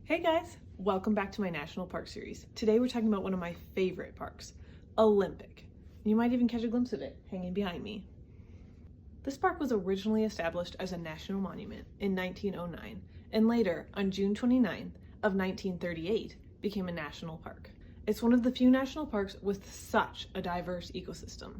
Hey guys, welcome back to my National Park series. Today we're talking about one of my favorite parks, Olympic. You might even catch a glimpse of it hanging behind me. This park was originally established as a national monument in 1909 and later, on June 29th of 1938, became a national park. It's one of the few national parks with such a diverse ecosystem.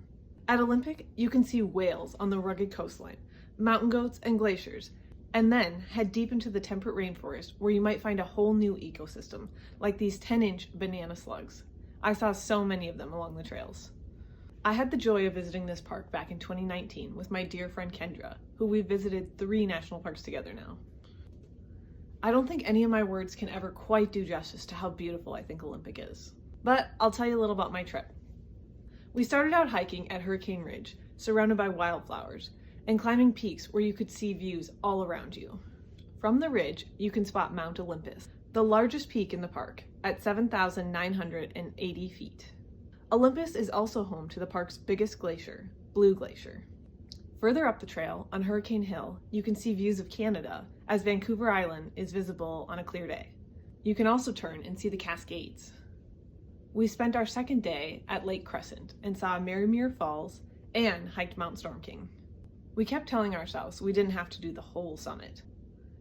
At Olympic, you can see whales on the rugged coastline, mountain goats and glaciers, and then head deep into the temperate rainforest where you might find a whole new ecosystem, like these 10-inch banana slugs. I saw so many of them along the trails. I had the joy of visiting this park back in 2019 with my dear friend Kendra, who we've visited 3 national parks together now. I don't think any of my words can ever quite do justice to how beautiful I think Olympic is. But I'll tell you a little about my trip. We started out hiking at Hurricane Ridge, surrounded by wildflowers, and climbing peaks where you could see views all around you. From the ridge, you can spot Mount Olympus, the largest peak in the park, at 7,980 feet. Olympus is also home to the park's biggest glacier, Blue Glacier. Further up the trail, on Hurricane Hill, you can see views of Canada, as Vancouver Island is visible on a clear day. You can also turn and see the Cascades. We spent our second day at Lake Crescent and saw Marimere Falls and hiked Mount Storm King. We kept telling ourselves we didn't have to do the whole summit,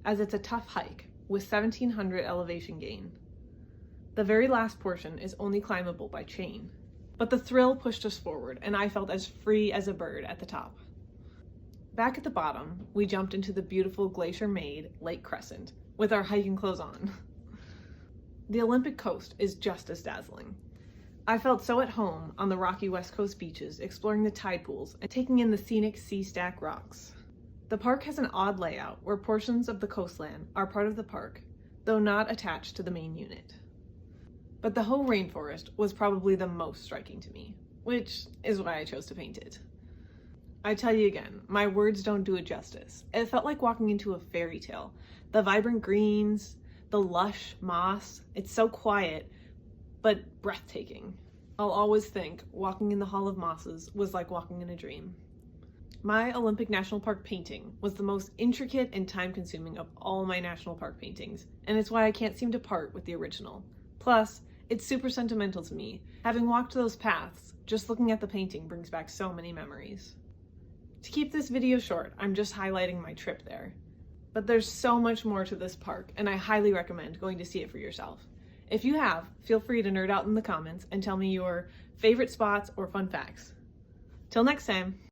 as it's a tough hike with 1,700 elevation gain. The very last portion is only climbable by chain, but the thrill pushed us forward and I felt as free as a bird at the top. Back at the bottom, we jumped into the beautiful glacier-made Lake Crescent with our hiking clothes on. The Olympic coast is just as dazzling. I felt so at home on the rocky West Coast beaches, exploring the tide pools and taking in the scenic sea stack rocks. The park has an odd layout where portions of the coastland are part of the park, though not attached to the main unit. But the whole rainforest was probably the most striking to me, which is why I chose to paint it. I tell you again, my words don't do it justice. It felt like walking into a fairy tale. The vibrant greens, the lush moss, it's so quiet, but breathtaking. I'll always think walking in the Hall of Mosses was like walking in a dream. My Olympic National Park painting was the most intricate and time-consuming of all my national park paintings, and it's why I can't seem to part with the original. Plus, it's super sentimental to me. Having walked those paths, just looking at the painting brings back so many memories. To keep this video short, I'm just highlighting my trip there. But there's so much more to this park, and I highly recommend going to see it for yourself. If you have, feel free to nerd out in the comments and tell me your favorite spots or fun facts. Till next time.